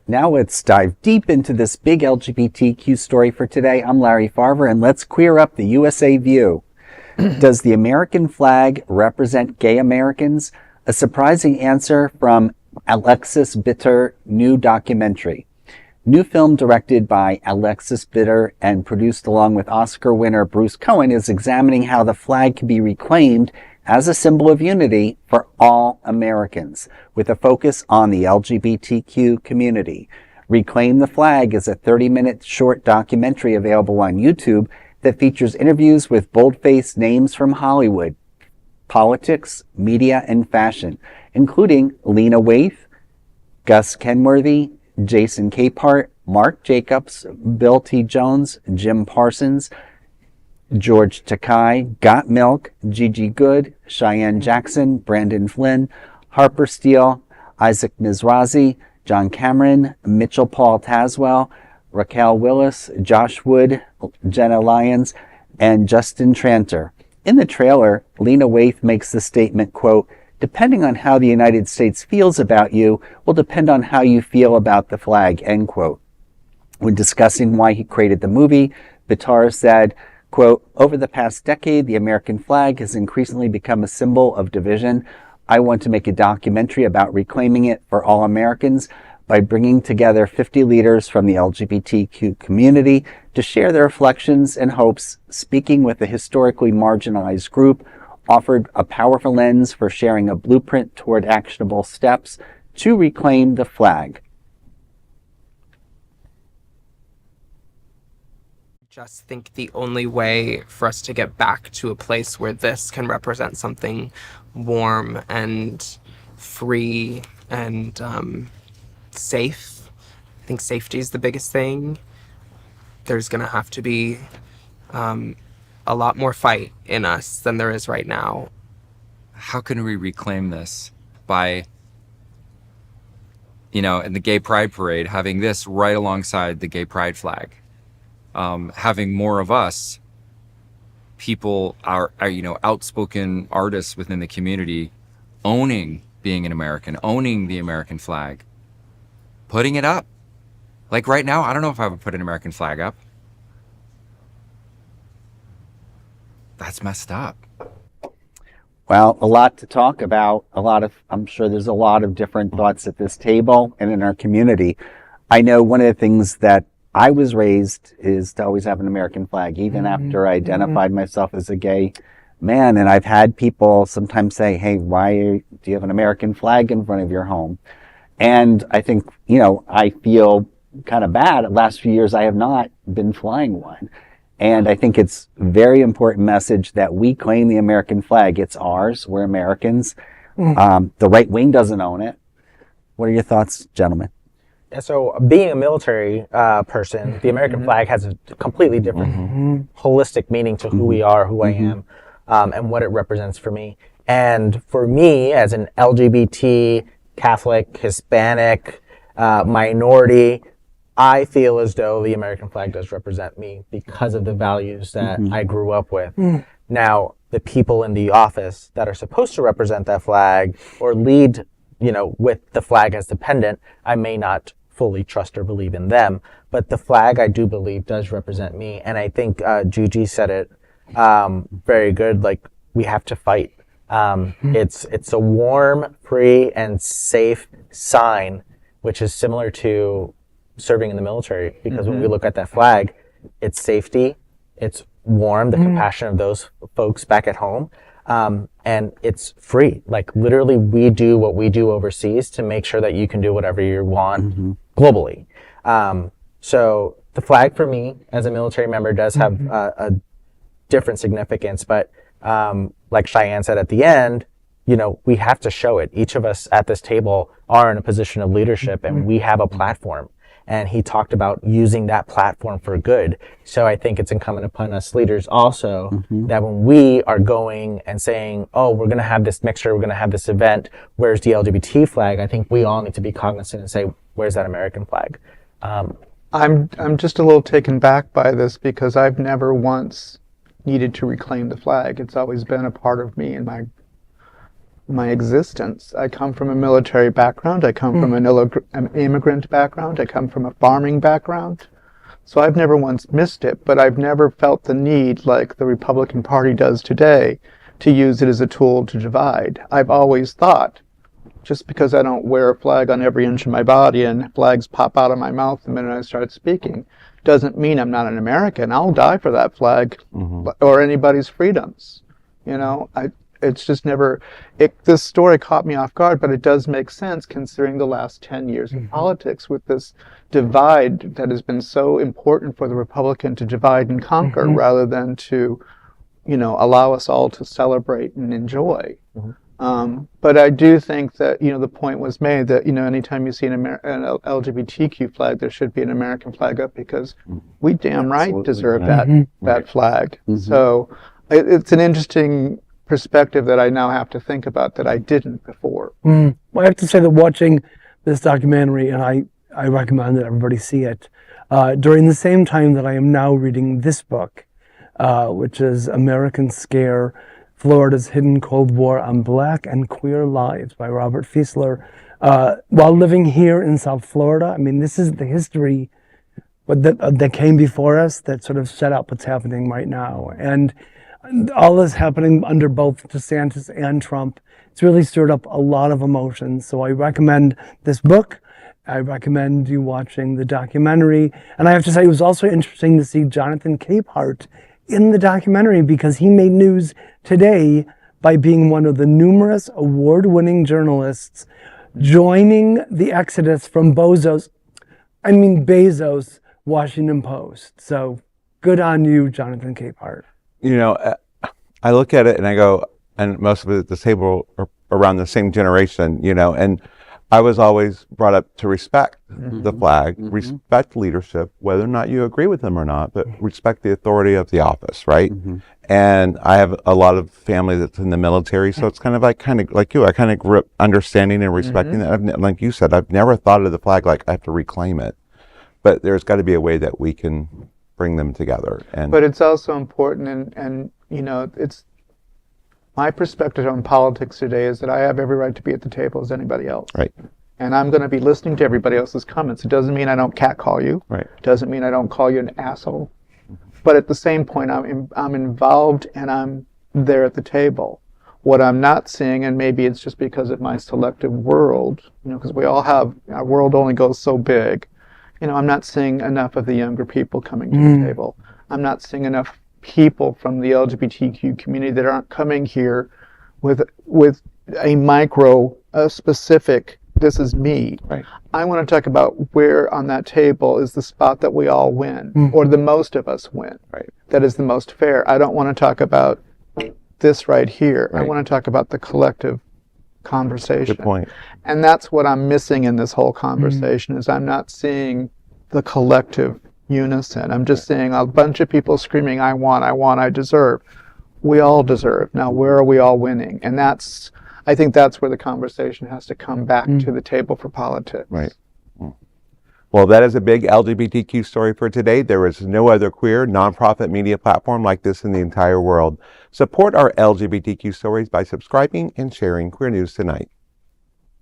Now let's dive deep into this big LGBTQ story for today. I'm Larry Farver, and let's queer up the USA view. Does the American flag represent gay Americans? A surprising answer from Alexis Bittar new documentary. New film directed by Alexis Bittar and produced along with Oscar winner Bruce Cohen is examining how the flag can be reclaimed as a symbol of unity for all Americans, with a focus on the LGBTQ community. Reclaim the Flag is a 30-minute short documentary available on YouTube that features interviews with bold-faced names from Hollywood, politics, media, and fashion, including Lena Waithe, Gus Kenworthy, Jason Capehart, Marc Jacobs, Bill T. Jones, Jim Parsons, George Takei, Gottmik, Gigi Goode, Cheyenne Jackson, Brandon Flynn, Harper Steele, Isaac Mizrahi, John Cameron, Mitchell Paul Tazewell, Raquel Willis, Josh Wood, Jenna Lyons, and Justin Tranter. In the trailer, Lena Waithe makes the statement, quote, "Depending on how the United States feels about you will depend on how you feel about the flag," end quote. When discussing why he created the movie, Bittar said, quote, "Over the past decade, the American flag has increasingly become a symbol of division. I want to make a documentary about reclaiming it for all Americans by bringing together 50 leaders from the LGBTQ community to share their reflections and hopes. Speaking with a historically marginalized group offered a powerful lens for sharing a blueprint toward actionable steps to reclaim the flag." Just think the only way for us to get back to a place where this can represent something warm and free and safe. I think safety is the biggest thing. There's going to have to be a lot more fight in us than there is right now. How can we reclaim this? By, in the Gay Pride Parade, having this right alongside the Gay Pride flag. Having more of us, people are outspoken artists within the community, owning being an American, owning the American flag, putting it up. Like right now, I don't know if I would put an American flag up. That's messed up. Well, a lot to talk about. I'm sure there's a lot of different thoughts at this table and in our community. I know one of the things that I was raised is to always have an American flag, even after I identified myself as a gay man. And I've had people sometimes say, "Hey, do you have an American flag in front of your home?" And I think, I feel kind of bad. The last few years, I have not been flying one. And I think it's a very important message that we claim the American flag. It's ours. We're Americans. The right wing doesn't own it. What are your thoughts, gentlemen? So being a military person, the American flag has a completely different holistic meaning to who we are, who I am, and what it represents for me. And for me, as an LGBT, Catholic, Hispanic, minority, I feel as though the American flag does represent me because of the values that I grew up with. Now, the people in the office that are supposed to represent that flag or lead, with the flag as dependent, I may not fully trust or believe in them. But the flag, I do believe, does represent me. And I think Gigi said it very good, like, we have to fight. It's a warm, free, and safe sign, which is similar to serving in the military. Because when we look at that flag, it's safety, it's warm, the compassion of those folks back at home. And it's free. Like, literally, we do what we do overseas to make sure that you can do whatever you want globally. So the flag for me as a military member does have a different significance, but like Cheyenne said at the end, we have to show it. Each of us at this table are in a position of leadership, and we have a platform. And he talked about using that platform for good. So I think it's incumbent upon us leaders also that when we are going and saying, "Oh, we're going to have this mixture, we're going to have this event, where's the LGBT flag?" I think we all need to be cognizant and say, "Where's that American flag?" I'm just a little taken back by this because I've never once needed to reclaim the flag. It's always been a part of me and my existence. I come from a military background. I come from an immigrant background. I come from a farming background. So I've never once missed it, but I've never felt the need, like the Republican Party does today, to use it as a tool to divide. I've always thought, just because I don't wear a flag on every inch of my body and flags pop out of my mouth the minute I start speaking, doesn't mean I'm not an American. I'll die for that flag or anybody's freedoms. You know, it's just never, this story caught me off guard, but it does make sense considering the last 10 years of politics with this divide that has been so important for the Republican to divide and conquer rather than to, you know, allow us all to celebrate and enjoy. But I do think that, you know, the point was made that, you know, anytime you see an LGBTQ flag, there should be an American flag up because we damn right deserve that flag. So it's an interesting perspective that I now have to think about that I didn't before. Well, I have to say that watching this documentary, and I recommend that everybody see it, during the same time that I am now reading this book, which is American Scare, Florida's Hidden Cold War on Black and Queer Lives by Robert Fiesler. While living here in South Florida, I mean, this is the history that came before us that sort of set up what's happening right now. And all this happening under both DeSantis and Trump, it's really stirred up a lot of emotions. So I recommend this book. I recommend you watching the documentary. And I have to say, it was also interesting to see Jonathan Capehart in the documentary because he made news today by being one of the numerous award-winning journalists joining the exodus from Bezos' Washington Post. So good on you, Jonathan Capehart. You know, I look at it and I go, and most of it at the table are around the same generation, you know, and I was always brought up to respect the flag, respect leadership, whether or not you agree with them or not, but respect the authority of the office, right? And I have a lot of family that's in the military, so it's kind of like you, I kind of grew up understanding and respecting that. Like you said, I've never thought of the flag like I have to reclaim it, but there's got to be a way that we can bring them together. But it's also important, and you know, it's my perspective on politics today is that I have every right to be at the table as anybody else. Right. And I'm going to be listening to everybody else's comments. It doesn't mean I don't catcall you. Right. It doesn't mean I don't call you an asshole. But at the same point, I'm involved and I'm there at the table. What I'm not seeing, and maybe it's just because of my selective world, you know, because we all have, our world only goes so big. You know, I'm not seeing enough of the younger people coming to the table. I'm not seeing enough people from the LGBTQ community that aren't coming here with a specific, this is me. Right. I want to talk about where on that table is the spot that we all win, or the most of us win. Right. That is the most fair. I don't want to talk about this right here. Right. I want to talk about the collective conversation. Good point. And that's what I'm missing in this whole conversation is I'm not seeing the collective unison. I'm just seeing a bunch of people screaming, I want, I deserve. We all deserve. Now, where are we all winning? And I think that's where the conversation has to come back to the table for politics. Right. Well, that is a big LGBTQ story for today. There is no other queer nonprofit media platform like this in the entire world. Support our LGBTQ stories by subscribing and sharing Queer News Tonight.